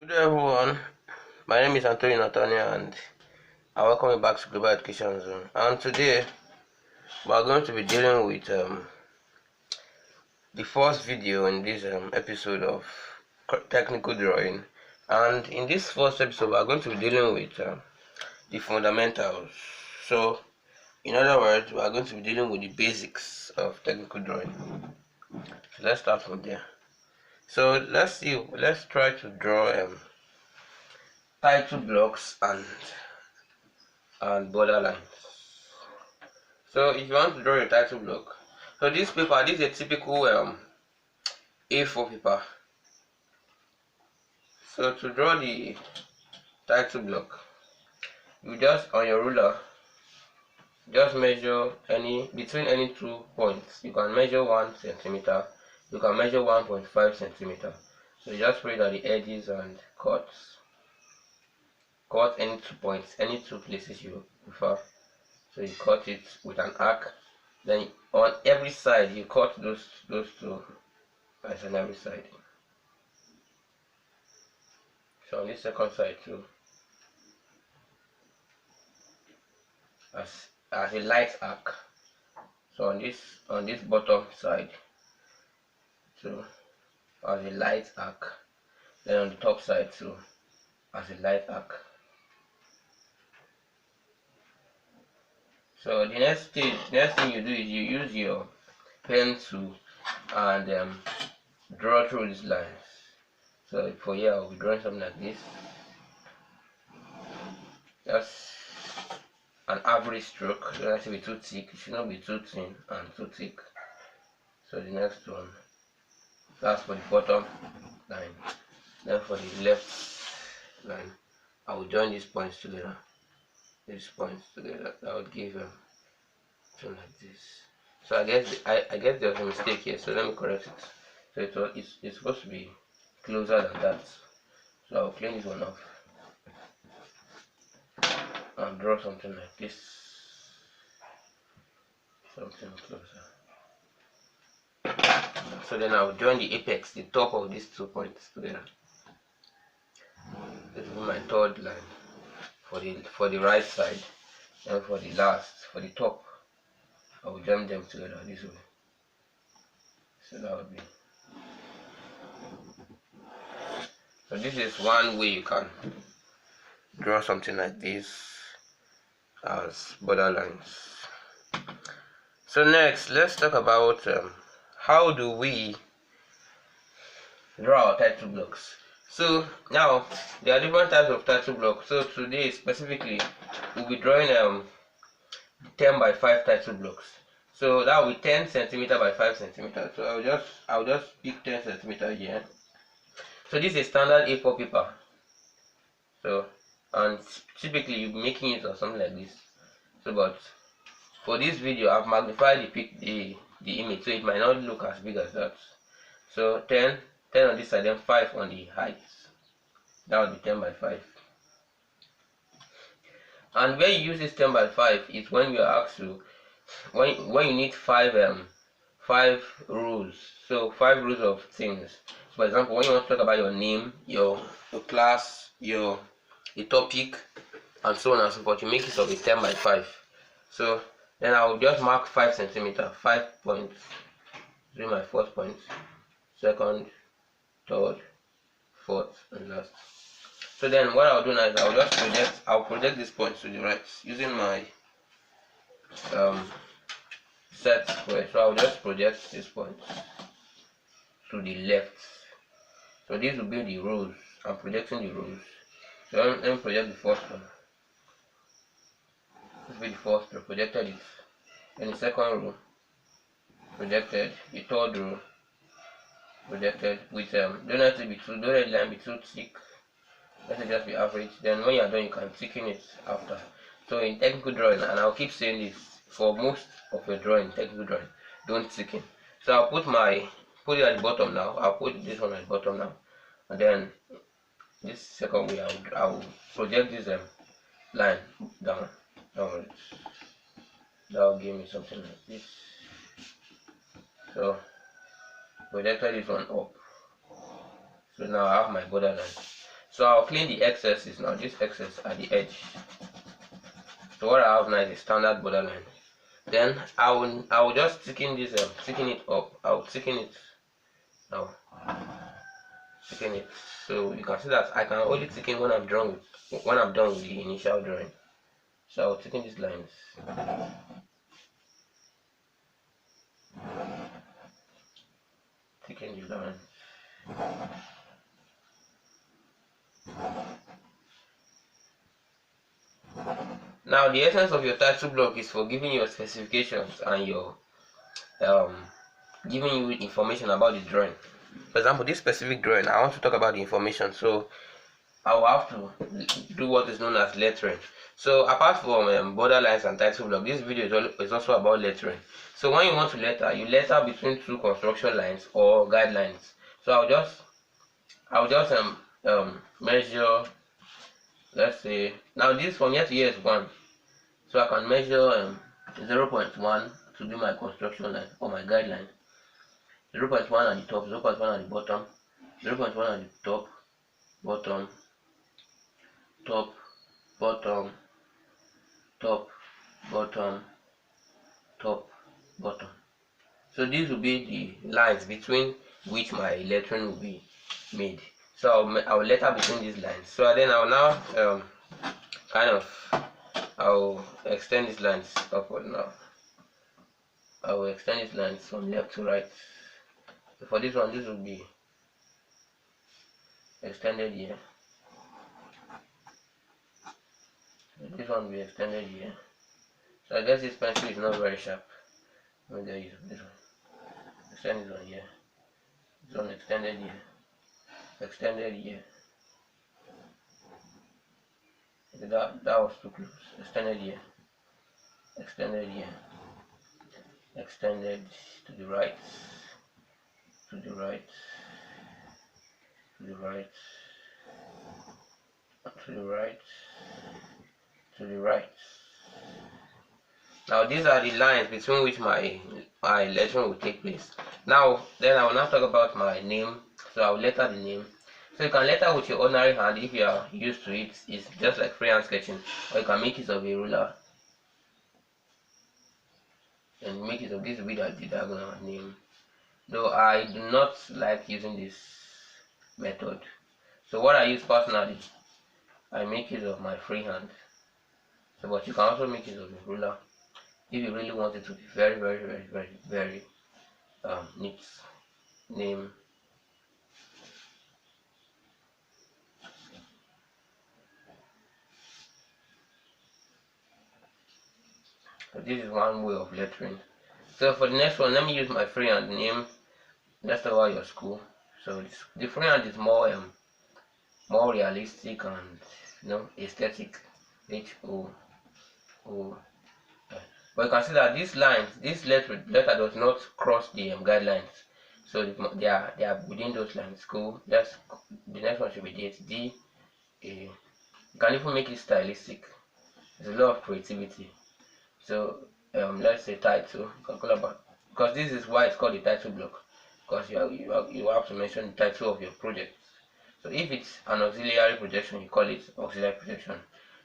Hello everyone, my name is Anthony Natania and I welcome you back to Global Education Zone. And today we are going to be dealing with the first video in this episode of technical drawing. And in this first episode we are going to be dealing with the fundamentals. So in other words, we are going to be dealing with the basics of technical drawing. So let's start from there. So let's try to draw title blocks and borderlines. So if you want to draw a title block, so this is a typical A4 paper. So to draw the title block, you just on your ruler just measure between any 2 points. You can measure 1 centimeter, you can measure 1.5 centimeter. So you just spread at the edges and cut any 2 points, any 2 places you prefer. So you cut it with an arc. Then on every side you cut those 2 lines on every side. So on this second side too, as a light arc. So on this bottom side, so as a light arc. Then on the top side too, as a light arc. So the next thing you do is you use your pen tool and draw through these lines. So for here I'll be drawing something like this. Just an average stroke. It doesn't have to be too thick. It should not be too thin and too thick. So the next one, that's for the bottom line. Then for the left line, I will join these points together. That would give something like this. So I guess there's a mistake here. So let me correct it. So it's supposed to be closer than that. So I'll clean this one off and draw something like this. Something closer. So then I'll join the apex, the top of these 2 points together. This will be my third line for the right side. And for the top, I will join them together this way. So that would be. So this is one way you can draw something like this as borderlines. So next, let's talk about how do we draw our title blocks. So now there are different types of title blocks. So today specifically we'll be drawing 10 by 5 title blocks. So that will be 10 centimeter by 5 centimeter. So I'll just pick 10 centimeter here. So this is standard A4 paper. So and typically you'll be making use of something like this. So but for this video I've magnified the image so it might not look as big as that. So 10 on this side, then 5 on the height. That would be 10 by 5. And where you use this 10 by 5 is when you are asked to, when you need 5 rows. So 5 rows of things. So for example, when you want to talk about your name, your class, the topic, and so on and so forth, you make it of a 10 by 5. So then I will just mark 5 centimeter, 5 points. Do my first point, second, third, fourth, and last. So then what I'll do now is I'll project these points to the right using my set square. So I'll just project these points to the left. So these will be the rows. I'm projecting the rows. So let me project the first one. This will be the first row, projected it. Then the second row, projected. The third row, projected with don't let the line be too thick. Let it just be average. Then when you are done, you can thicken it after. So in technical drawing, and I'll keep saying this for most of your drawing, technical drawing, don't thicken. So I'll put it at the bottom now. I'll put this one at the bottom now, and then this second way I'll project this line downwards. That will give me something like this. So projected this one up. So now I have my borderline. So I'll clean the excesses now. This excess at the edge. So what I have now is a standard borderline. Then I will just thicken this thicken it up. I'll thicken it now. Thicken it. So you can see that I can only thicken when I'm done with the initial drawing. So I'll thicken these lines. Thicken these lines. Now the essence of your title block is for giving your specifications and your giving you information about the drawing. For example, this specific drawing, I want to talk about the information, so I will have to do what is known as lettering. So apart from border lines and title block, this video is also about lettering. So when you want to letter, you letter between two construction lines or guidelines. So I'll just measure, let's say, now this from here to here is 1, so I can measure 0.1 to be my construction line or my guideline. 0.1 at the top, 0.1 at the bottom, 0.1 at the top, bottom, top, bottom, top, bottom, top, bottom. So these will be the lines between which my lettering will be made. So I'll letter between these lines. So then I'll now I'll extend these lines upward now. I will extend these lines from left to right. So for this one, this will be extended here. This one will be extended here. So I guess this pencil is not very sharp. Maybe I use this one. Extend this one here. This one extended here. Extended here. That was too close. Extended here. Extended here. Extended to the right. To the right. To the right. To the right. To the right. Now these are the lines between which my lettering will take place. Now then I will now talk about my name. So I will letter the name. So you can letter with your ordinary hand if you are used to it. It's just like freehand sketching, or you can make use of a ruler and make use of this with the diagonal name. Though I do not like using this method. So what I use personally, I make use of my freehand. So but you can also make use of a ruler if you really want it to be very neat. Name. So this is one way of lettering. So for the next one, let me use my freehand name. Let's talk about your school. So the freehand is more realistic and aesthetic. H-O-O. But you can see that these lines, this letter does not cross the guidelines. So they are within those lines. Cool. The next one should be date. D. A. You can even make it stylistic. There's a lot of creativity. So let's say title. You can call about, because this is why it's called the title block, because you have to mention the title of your project. So if it's an auxiliary projection, you call it auxiliary projection.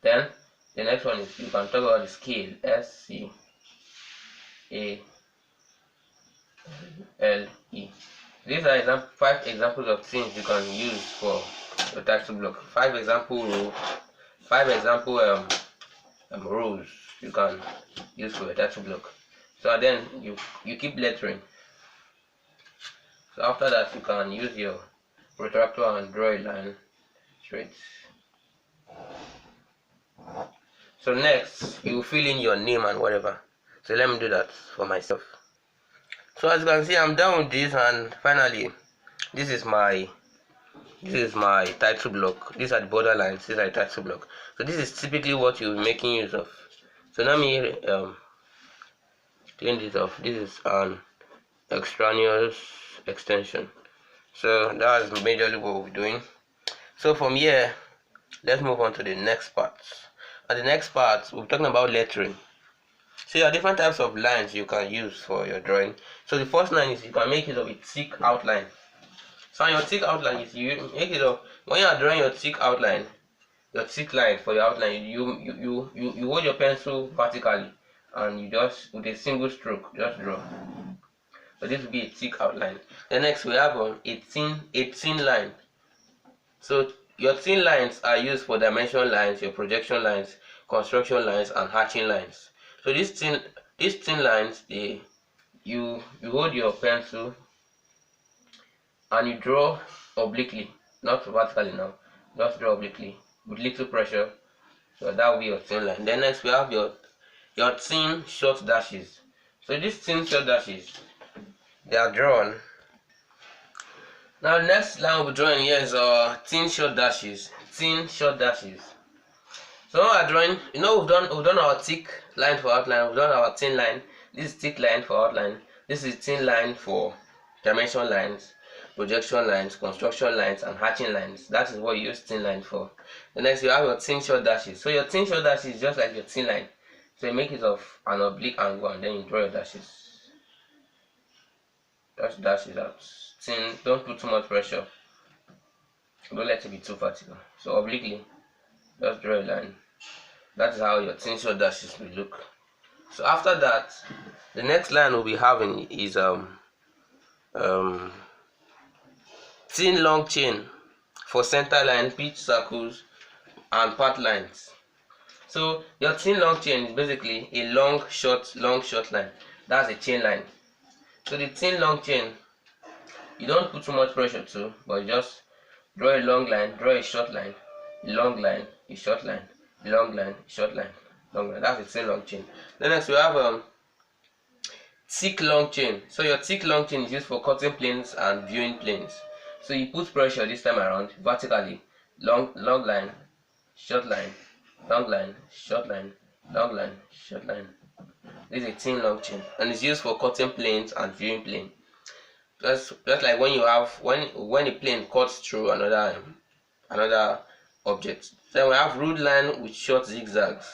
Then the next one is you can talk about the scale. SCALE. These are 5 examples of things you can use for your title block. 5 example rows you can use for a title block. So then you keep lettering. So after that, you can use your protractor and draw a line straight. So next, you fill in your name and whatever. So let me do that for myself. So as you can see, I'm done with this, and finally, this is my title block. These are the border lines. These are the title block. So this is typically what you'll be making use of. So let me clean this off. This is an extraneous extension. So that is majorly what we'll be doing. So from here, let's move on to the next part. At the next part, we're talking about lettering. So there are different types of lines you can use for your drawing. So the first line is you can make use of a thick outline. So on your thick outline, if you make it up, when you are drawing your thick outline, your thick line for your outline, you hold your pencil vertically and you just with a single stroke just draw. So this will be a thick outline. Then next we have a thin line. So your thin lines are used for dimension lines, your projection lines, construction lines, and hatching lines. So these thin lines, you hold your pencil and you draw obliquely, not vertically now. Just draw obliquely with little pressure. So that will be your thin line. Then next we have your thin short dashes. So these thin short dashes, they are drawn. Now the next line we'll be drawing here is thin short dashes. Thin short dashes. So when we're drawing, we've done our thick line for outline, we've done our thin line. This is thick line for outline. This is thin line for dimension lines, projection lines, construction lines, and hatching lines. That is what you use thin line for. The next you have your thin short dashes. So your thin short dashes is just like your thin line. So you make it of an oblique angle and then you draw your dashes. Just dash it out. Thin, don't put too much pressure. Don't let it be too vertical. So obliquely, just draw a line. That is how your thin short dashes will look. So after that, the next line we'll be having is thin long chain for center line, pitch circles, and path lines. So your thin long chain is basically a long short line. That's a chain line. So the thin long chain, you don't put too much pressure to, but you just draw a long line, draw a short line, a long line, a short line, a long line, a short line, long line. That's a thin long chain. Then next we have thick long chain. So your thick long chain is used for cutting planes and viewing planes. So you put pressure this time around vertically, long line, short line, long line, short line, long line, short line. This is a thin long chain and it's used for cutting planes and viewing plane. Just like when you have when a plane cuts through another object. Then we have ruled line with short zigzags.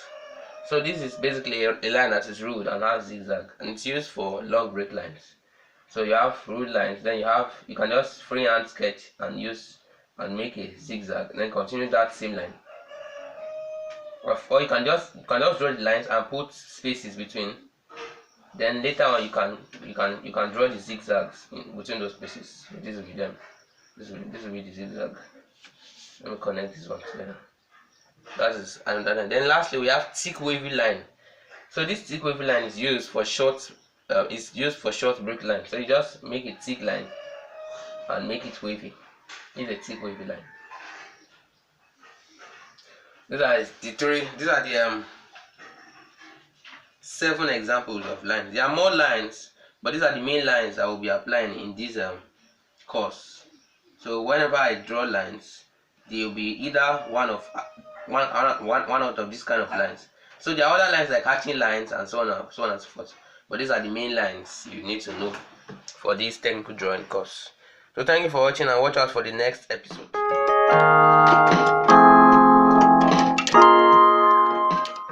So this is basically a line that is ruled and has zigzag, and it's used for long break lines. So you have ruled lines, then you can just freehand sketch and make a zigzag, and then continue that same line. Or you can just draw the lines and put spaces between. Then later on you can draw the zigzags in between those spaces. So this will be them. This will be the zigzag. Let me connect this one together. That is another. Then lastly we have thick wavy line. So this thick wavy line is used for short break line. So you just make a thick line and make it wavy. This is a thick wavy line. These are the 7 examples of lines. There are more lines, but these are the main lines I will be applying in this course. So whenever I draw lines, they will be either one out of this kind of lines. So there are other lines like hatching lines and so on and so forth. But these are the main lines you need to know for this technical drawing course. So thank you for watching and watch out for the next episode.